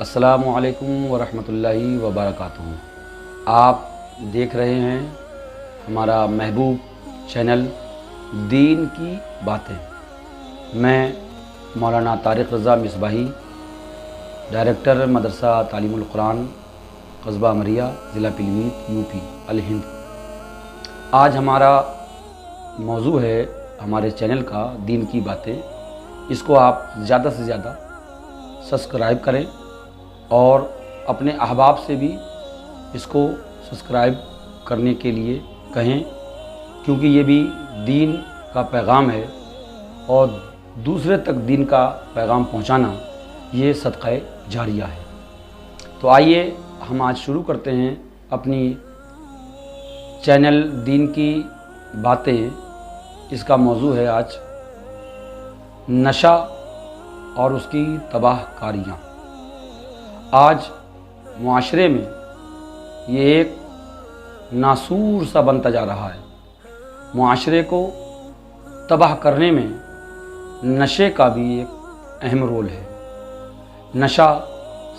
السلام علیکم ورحمۃ اللہ وبرکاتہ۔ آپ دیکھ رہے ہیں ہمارا محبوب چینل دین کی باتیں۔ میں مولانا طارق رضا مصباحی، ڈائریکٹر مدرسہ تعلیم القرآن قصبہ مریہ، ضلع پیلیبھیت، یو پی، الہند۔ آج ہمارا موضوع ہے ہمارے چینل کا دین کی باتیں۔ اس کو آپ زیادہ سے زیادہ سبسکرائب کریں اور اپنے احباب سے بھی اس کو سبسکرائب کرنے کے لیے کہیں، کیونکہ یہ بھی دین کا پیغام ہے اور دوسرے تک دین کا پیغام پہنچانا یہ صدقہ جاریہ ہے۔ تو آئیے ہم آج شروع کرتے ہیں اپنی چینل دین کی باتیں۔ اس کا موضوع ہے آج نشہ اور اس کی تباہ کاریاں۔ آج معاشرے میں یہ ایک ناسور سا بنتا جا رہا ہے۔ معاشرے کو تباہ کرنے میں نشے کا بھی ایک اہم رول ہے۔ نشہ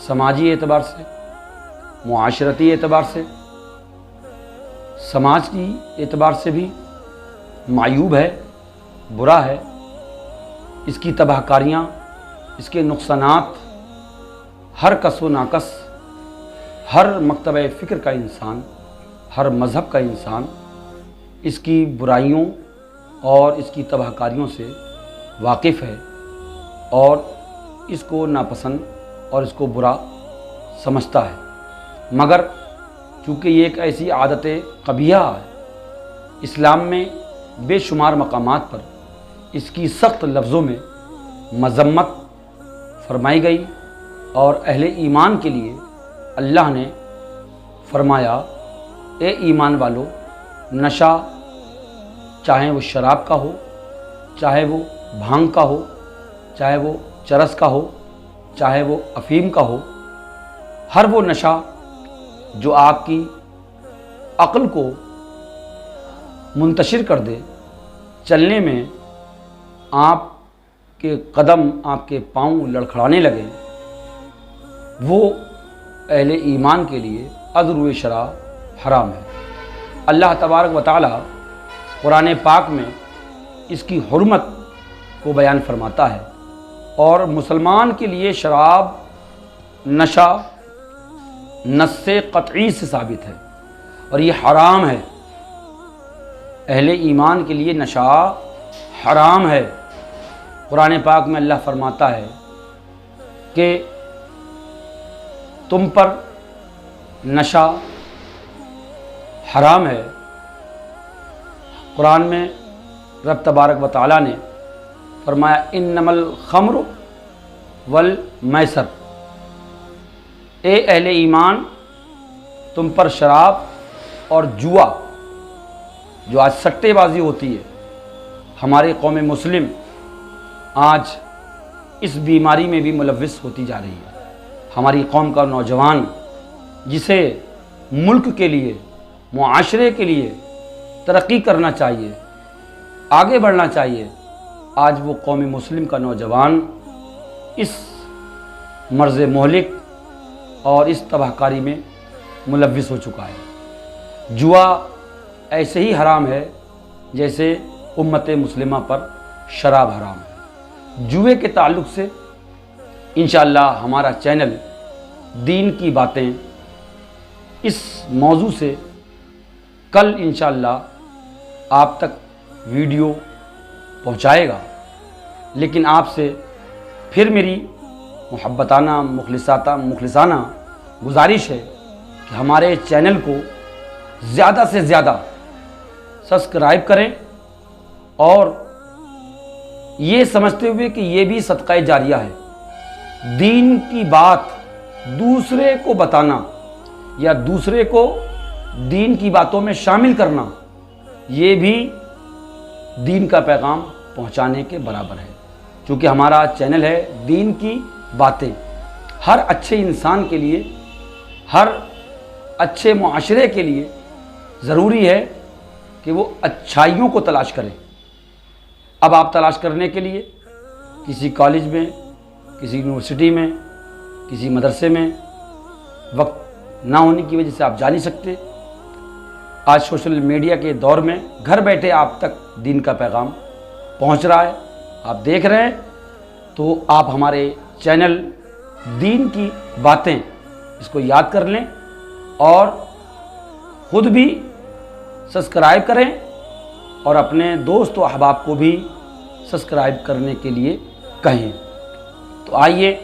سماجی اعتبار سے، معاشرتی اعتبار سے، سماج کی اعتبار سے بھی معیوب ہے، برا ہے۔ اس کی تباہ کاریاں، اس کے نقصانات ہر کس و ناکس، ہر مکتبہ فکر کا انسان، ہر مذہب کا انسان اس کی برائیوں اور اس کی تباہ کاریوں سے واقف ہے اور اس کو ناپسند اور اس کو برا سمجھتا ہے۔ مگر چونکہ یہ ایک ایسی عادت قبیحہ ہے، اسلام میں بے شمار مقامات پر اس کی سخت لفظوں میں مذمت فرمائی گئی اور اہل ایمان کے لیے اللہ نے فرمایا، اے ایمان والو، نشہ چاہے وہ شراب کا ہو، چاہے وہ بھانگ کا ہو، چاہے وہ چرس کا ہو، چاہے وہ افیم کا ہو، ہر وہ نشہ جو آپ کی عقل کو منتشر کر دے، چلنے میں آپ کے قدم، آپ کے پاؤں لڑکھڑانے لگے، وہ اہل ایمان کے لیے عذر و شرع حرام ہے۔ اللہ تبارک و تعالی قرآن پاک میں اس کی حرمت کو بیان فرماتا ہے اور مسلمان کے لیے شراب، نشہ نص قطعی سے ثابت ہے اور یہ حرام ہے۔ اہل ایمان کے لیے نشہ حرام ہے۔ قرآن پاک میں اللہ فرماتا ہے کہ تم پر نشہ حرام ہے۔ قرآن میں رب تبارک و تعالیٰ نے فرمایا، انما الخمر والمیسر، اے اہل ایمان، تم پر شراب اور جوا، جو آج سٹے بازی ہوتی ہے، ہماری قوم مسلم آج اس بیماری میں بھی ملوث ہوتی جا رہی ہے۔ ہماری قوم کا نوجوان جسے ملک کے لیے، معاشرے کے لیے ترقی کرنا چاہیے، آگے بڑھنا چاہیے، آج وہ قوم مسلم کا نوجوان اس مرض مہلک اور اس تباہ کاری میں ملوث ہو چکا ہے۔ جوا ایسے ہی حرام ہے جیسے امت مسلمہ پر شراب حرام ہے۔ جوئے کے تعلق سے انشاءاللہ ہمارا چینل دین کی باتیں اس موضوع سے کل انشاءاللہ آپ تک ویڈیو پہنچائے گا، لیکن آپ سے پھر میری محبتانہ مخلصانہ گزارش ہے کہ ہمارے چینل کو زیادہ سے زیادہ سبسکرائب کریں اور یہ سمجھتے ہوئے کہ یہ بھی صدقہ جاریہ ہے۔ دین کی بات دوسرے کو بتانا یا دوسرے کو دین کی باتوں میں شامل کرنا، یہ بھی دین کا پیغام پہنچانے کے برابر ہے۔ چونکہ ہمارا چینل ہے دین کی باتیں، ہر اچھے انسان کے لیے، ہر اچھے معاشرے کے لیے ضروری ہے کہ وہ اچھائیوں کو تلاش کرے۔ اب آپ تلاش کرنے کے لیے کسی کالج میں، کسی یونیورسٹی میں، کسی مدرسے میں وقت نہ ہونے کی وجہ سے آپ جا نہیں سکتے۔ آج سوشل میڈیا کے دور میں گھر بیٹھے آپ تک دین کا پیغام پہنچ رہا ہے، آپ دیکھ رہے ہیں، تو آپ ہمارے چینل دین کی باتیں اس کو یاد کر لیں اور خود بھی سبسکرائب کریں اور اپنے دوست و احباب کو بھی سبسکرائب کرنے کے لیے کہیں۔ تو آئیے،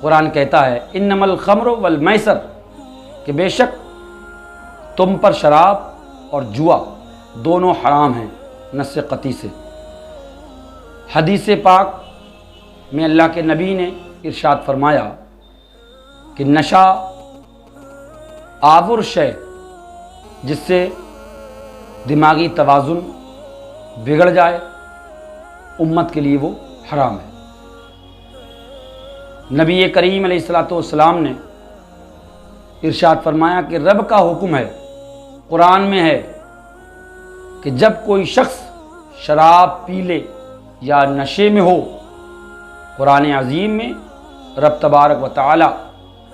قرآن کہتا ہے انما الخمر والمیسر، کہ بے شک تم پر شراب اور جوا دونوں حرام ہیں نص قطعی سے۔ حدیث پاک میں اللہ کے نبی نے ارشاد فرمایا کہ نشہ آور شے، جس سے دماغی توازن بگڑ جائے، امت کے لیے وہ حرام ہے۔ نبی کریم علیہ الصلوۃ نے ارشاد فرمایا کہ رب کا حکم ہے، قرآن میں ہے کہ جب کوئی شخص شراب پی لے یا نشے میں ہو، قرآن عظیم میں رب تبارک و تعالی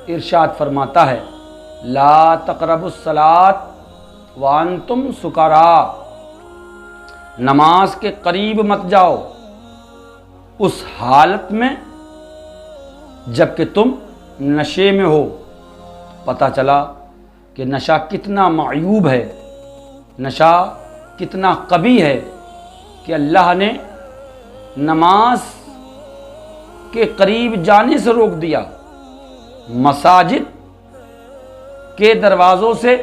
ارشاد فرماتا ہے لا تقربوا الصلاۃ وانتم سکارا، نماز کے قریب مت جاؤ اس حالت میں جب کہ تم نشے میں ہو۔ پتہ چلا کہ نشہ کتنا معیوب ہے، نشہ کتنا قبیح ہے کہ اللہ نے نماز کے قریب جانے سے روک دیا، مساجد کے دروازوں سے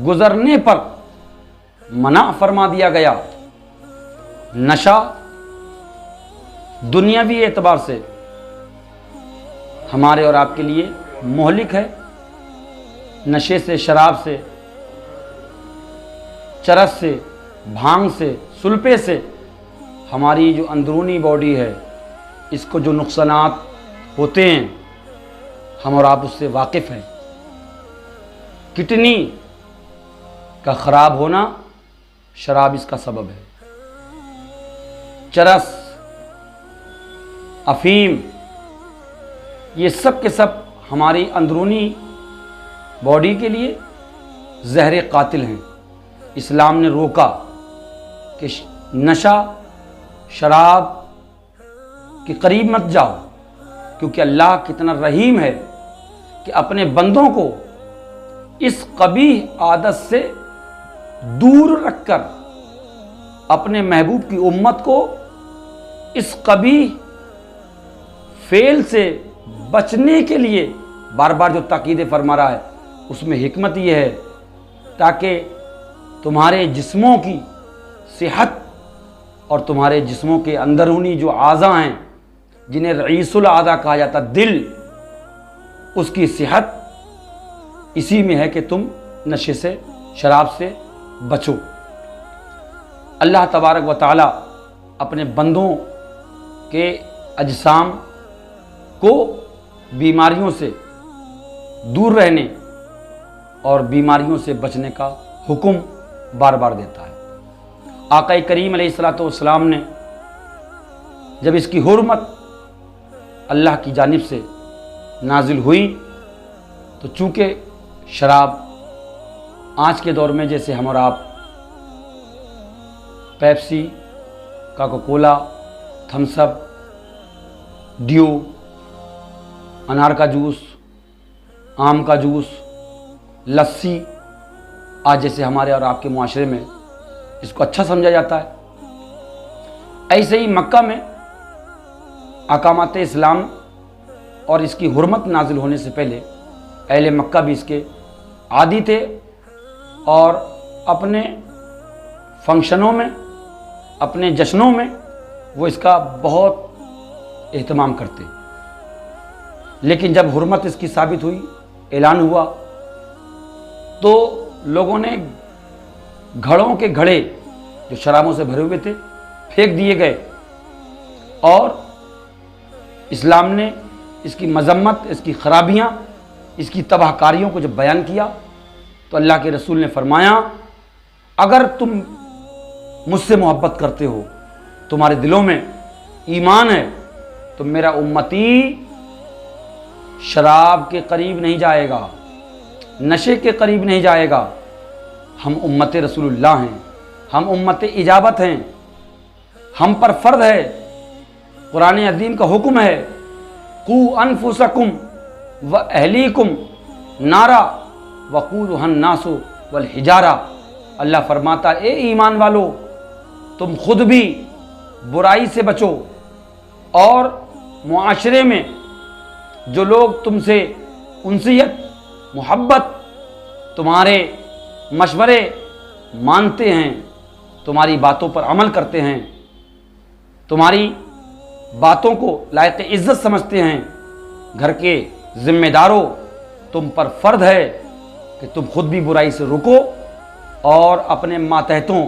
گزرنے پر منع فرما دیا گیا۔ نشہ دنیاوی اعتبار سے ہمارے اور آپ کے لیے مہلک ہے۔ نشے سے، شراب سے، چرس سے، بھانگ سے، سلپے سے ہماری جو اندرونی باڈی ہے، اس کو جو نقصانات ہوتے ہیں ہم اور آپ اس سے واقف ہیں۔ کڈنی کا خراب ہونا شراب اس کا سبب ہے، چرس، افیم، یہ سب کے سب ہماری اندرونی باڈی کے لیے زہر قاتل ہیں۔ اسلام نے روکا کہ نشہ، شراب کے قریب مت جاؤ، کیونکہ اللہ کتنا رحیم ہے کہ اپنے بندوں کو اس قبیح عادت سے دور رکھ کر اپنے محبوب کی امت کو اس قبیح فعل سے بچنے کے لیے بار بار جو تاکید فرما رہا ہے، اس میں حکمت یہ ہے تاکہ تمہارے جسموں کی صحت اور تمہارے جسموں کے اندرونی جو اعضاء ہیں جنہیں رئیس الاعضاء کہا جاتا دل، اس کی صحت اسی میں ہے کہ تم نشے سے، شراب سے بچو۔ اللہ تبارک و تعالی اپنے بندوں کے اجسام کو بیماریوں سے دور رہنے اور بیماریوں سے بچنے کا حکم بار بار دیتا ہے۔ آقا کریم علیہ الصلوۃ نے جب اس کی حرمت اللہ کی جانب سے نازل ہوئی تو چونکہ شراب آج کے دور میں جیسے ہم اور آپ پیپسی، کوکا کولا، تھمس اپ، ڈیو، انار کا جوس، آم کا جوس، لسی، آج جیسے ہمارے اور آپ کے معاشرے میں اس کو اچھا سمجھا جاتا ہے، ایسے ہی مکہ میں احکامات اسلام اور اس کی حرمت نازل ہونے سے پہلے اہل مکہ بھی اس کے عادی تھے اور اپنے فنکشنوں میں، اپنے جشنوں میں وہ اس کا بہت اہتمام کرتے۔ لیکن جب حرمت اس کی ثابت ہوئی، اعلان ہوا، تو لوگوں نے گھڑوں کے گھڑے جو شرابوں سے بھرے ہوئے تھے پھینک دیے گئے، اور اسلام نے اس کی مذمت، اس کی خرابیاں، اس کی تباہ کاریوں کو جب بیان کیا تو اللہ کے رسول نے فرمایا اگر تم مجھ سے محبت کرتے ہو، تمہارے دلوں میں ایمان ہے، تو میرا امتی شراب کے قریب نہیں جائے گا، نشے کے قریب نہیں جائے گا۔ ہم امت رسول اللہ ہیں، ہم امت اجابت ہیں، ہم پر فرض ہے، قرآن عظیم کا حکم ہے، قوا انفسکم و اہلیکم نارا وقودھا الناس والحجارہ۔ اللہ فرماتا اے ایمان والو، تم خود بھی برائی سے بچو، اور معاشرے میں جو لوگ تم سے انسیت محبت تمہارے مشورے مانتے ہیں، تمہاری باتوں پر عمل کرتے ہیں، تمہاری باتوں کو لائق عزت سمجھتے ہیں، گھر کے ذمہ داروں، تم پر فرض ہے کہ تم خود بھی برائی سے رکو اور اپنے ماتحتوں،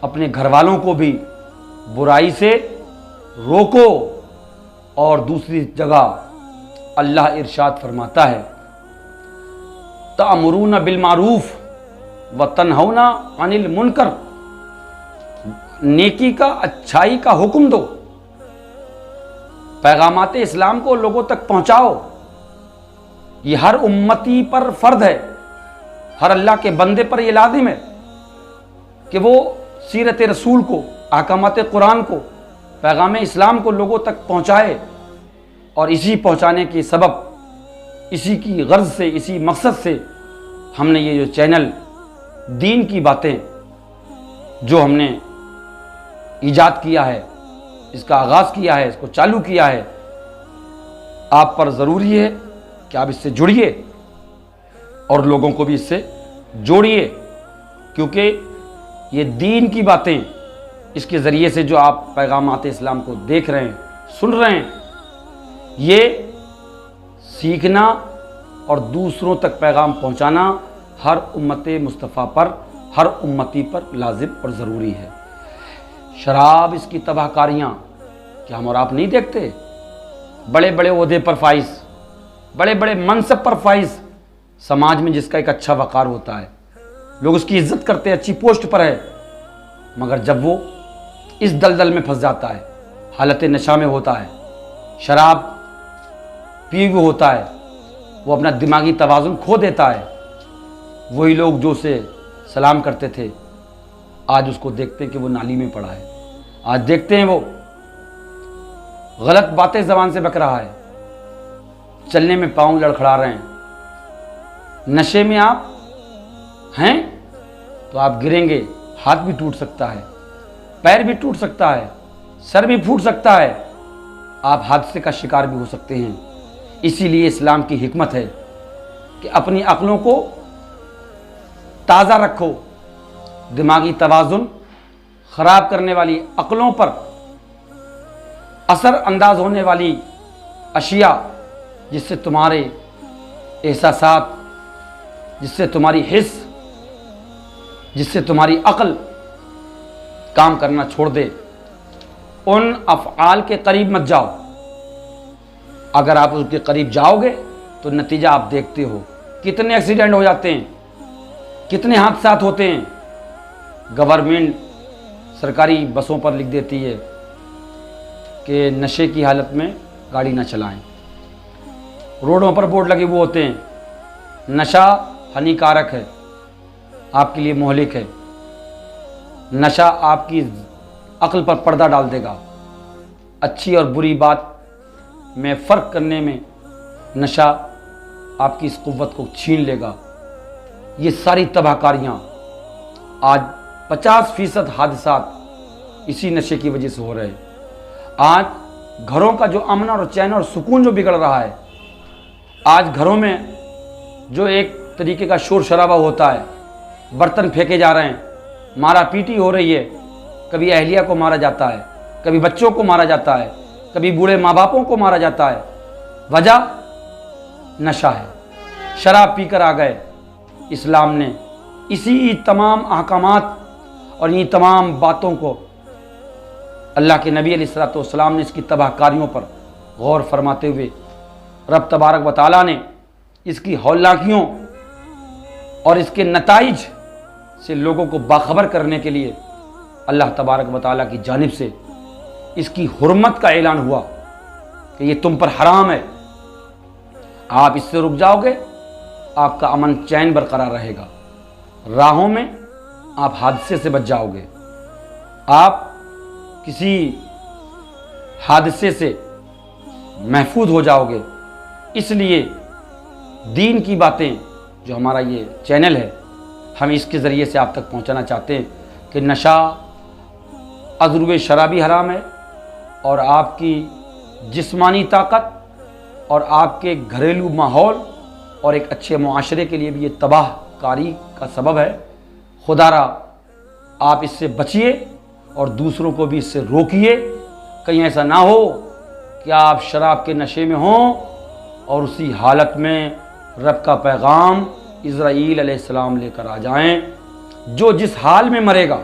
اپنے گھر والوں کو بھی برائی سے روکو۔ اور دوسری جگہ اللہ ارشاد فرماتا ہے تأمرون بالمعروف وتنہون عن المنکر، نیکی کا، اچھائی کا حکم دو، پیغامات اسلام کو لوگوں تک پہنچاؤ۔ یہ ہر امتی پر فرض ہے، ہر اللہ کے بندے پر یہ لازم ہے کہ وہ سیرت رسول کو، احکامات قرآن کو، پیغام اسلام کو لوگوں تک پہنچائے۔ اور اسی پہنچانے کے سبب، اسی کی غرض سے، اسی مقصد سے ہم نے یہ جو چینل دین کی باتیں جو ہم نے ایجاد کیا ہے، اس کا آغاز کیا ہے، اس کو چالو کیا ہے، آپ پر ضروری ہے کہ آپ اس سے جڑیے اور لوگوں کو بھی اس سے جوڑیے، کیونکہ یہ دین کی باتیں، اس کے ذریعے سے جو آپ پیغامات اسلام کو دیکھ رہے ہیں، سن رہے ہیں، یہ سیکھنا اور دوسروں تک پیغام پہنچانا ہر امت مصطفیٰ پر، ہر امتی پر لازم اور ضروری ہے۔ شراب، اس کی تباہ کاریاں کیا ہم اور آپ نہیں دیکھتے؟ بڑے بڑے عہدے پر فائز، بڑے بڑے منصب پر فائز، سماج میں جس کا ایک اچھا وقار ہوتا ہے، لوگ اس کی عزت کرتے ہیں، اچھی پوسٹ پر ہے، مگر جب وہ اس دلدل میں پھنس جاتا ہے، حالت نشہ میں ہوتا ہے، شراب پی ہوئے ہوتا ہے، وہ اپنا دماغی توازن کھو دیتا ہے، وہی لوگ جو اسے سلام کرتے تھے آج اس کو دیکھتے ہیں کہ وہ نالی میں پڑا ہے، آج دیکھتے ہیں وہ غلط باتیں زبان سے بک رہا ہے، چلنے میں پاؤں لڑکھڑا رہے ہیں۔ نشے میں آپ ہیں تو آپ گریں گے، ہاتھ بھی ٹوٹ سکتا ہے، پیر بھی ٹوٹ سکتا ہے، سر بھی پھوٹ سکتا ہے، آپ حادثے کا شکار بھی ہو سکتے ہیں۔ اسی لیے اسلام کی حکمت ہے کہ اپنی عقلوں کو تازہ رکھو، دماغی توازن خراب کرنے والی عقلوں پر اثر انداز ہونے والی اشیاء، جس سے تمہارے احساسات، جس سے تمہاری حس، جس سے تمہاری عقل کام کرنا چھوڑ دے، ان افعال کے قریب مت جاؤ۔ اگر آپ اس کے قریب جاؤ گے تو نتیجہ آپ دیکھتے ہو، کتنے ایکسیڈنٹ ہو جاتے ہیں، کتنے حادثات ہوتے ہیں۔ گورنمنٹ سرکاری بسوں پر لکھ دیتی ہے کہ نشے کی حالت میں گاڑی نہ چلائیں، روڈوں پر بورڈ لگے ہوئے ہوتے ہیں، نشہ ہانی کارک ہے، آپ کے لیے مہلک ہے، نشہ آپ کی عقل پر پردہ ڈال دے گا، اچھی اور بری بات میں فرق کرنے میں نشہ آپ کی اس قوت کو چھین لے گا۔ یہ ساری تباہ کاریاں، آج 50% حادثات اسی نشے کی وجہ سے ہو رہے ہیں۔ آج گھروں کا جو امن اور چین اور سکون جو بگڑ رہا ہے، آج گھروں میں جو ایک طریقے کا شور شرابہ ہوتا ہے، برتن پھینکے جا رہے ہیں، مارا پیٹی ہو رہی ہے، کبھی اہلیہ کو مارا جاتا ہے، کبھی بچوں کو مارا جاتا ہے، کبھی بوڑھے ماں باپوں کو مارا جاتا ہے، وجہ نشہ ہے، شراب پی کر آ گئے۔ اسلام نے اسی تمام احکامات اور ان تمام باتوں کو، اللہ کے نبی علیہ الصلوۃ والسلام نے اس کی تباہ کاریوں پر غور فرماتے ہوئے، رب تبارک و تعالیٰ نے اس کی ہولناکیوں اور اس کے نتائج سے لوگوں کو باخبر کرنے کے لیے اللہ تبارک و تعالیٰ کی جانب سے اس کی حرمت کا اعلان ہوا کہ یہ تم پر حرام ہے۔ آپ اس سے رک جاؤ گے، آپ کا امن چین برقرار رہے گا، راہوں میں آپ حادثے سے بچ جاؤ گے، آپ کسی حادثے سے محفوظ ہو جاؤ گے۔ اس لیے دین کی باتیں جو ہمارا یہ چینل ہے، ہم اس کے ذریعے سے آپ تک پہنچانا چاہتے ہیں کہ نشہ ازرو شرابی حرام ہے، اور آپ کی جسمانی طاقت اور آپ کے گھریلو ماحول اور ایک اچھے معاشرے کے لیے بھی یہ تباہ کاری کا سبب ہے۔ خدا را آپ اس سے بچیے اور دوسروں کو بھی اس سے روکیے، کہیں ایسا نہ ہو کہ آپ شراب کے نشے میں ہوں اور اسی حالت میں رب کا پیغام اسرائیل علیہ السلام لے کر آ جائیں۔ جو جس حال میں مرے گا،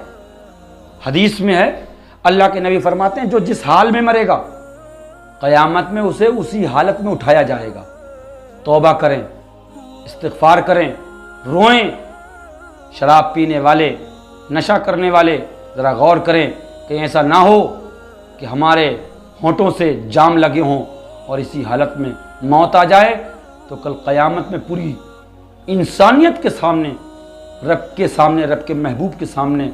حدیث میں ہے، اللہ کے نبی فرماتے ہیں جو جس حال میں مرے گا قیامت میں اسے اسی حالت میں اٹھایا جائے گا۔ توبہ کریں، استغفار کریں، روئیں۔ شراب پینے والے، نشہ کرنے والے ذرا غور کریں کہ ایسا نہ ہو کہ ہمارے ہونٹوں سے جام لگے ہوں اور اسی حالت میں موت آ جائے تو کل قیامت میں پوری انسانیت کے سامنے، رب کے محبوب کے سامنے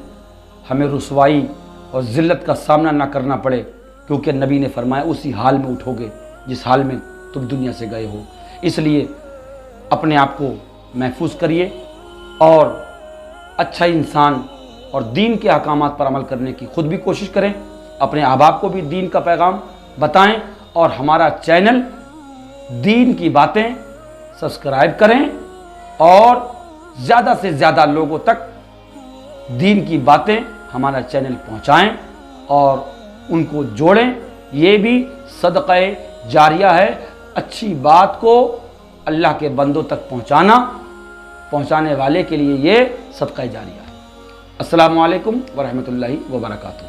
ہمیں رسوائی اور ذلت کا سامنا نہ کرنا پڑے، کیونکہ نبی نے فرمایا اسی حال میں اٹھو گے جس حال میں تم دنیا سے گئے ہو۔ اس لیے اپنے آپ کو محفوظ کریے اور اچھا انسان اور دین کے احکامات پر عمل کرنے کی خود بھی کوشش کریں، اپنے احباب کو بھی دین کا پیغام بتائیں، اور ہمارا چینل دین کی باتیں سبسکرائب کریں اور زیادہ سے زیادہ لوگوں تک دین کی باتیں ہمارا چینل پہنچائیں اور ان کو جوڑیں۔ یہ بھی صدقہ جاریہ ہے، اچھی بات کو اللہ کے بندوں تک پہنچانے والے کے لیے یہ صدقہ جاریہ ہے۔ السلام علیکم ورحمۃ اللہ وبرکاتہ۔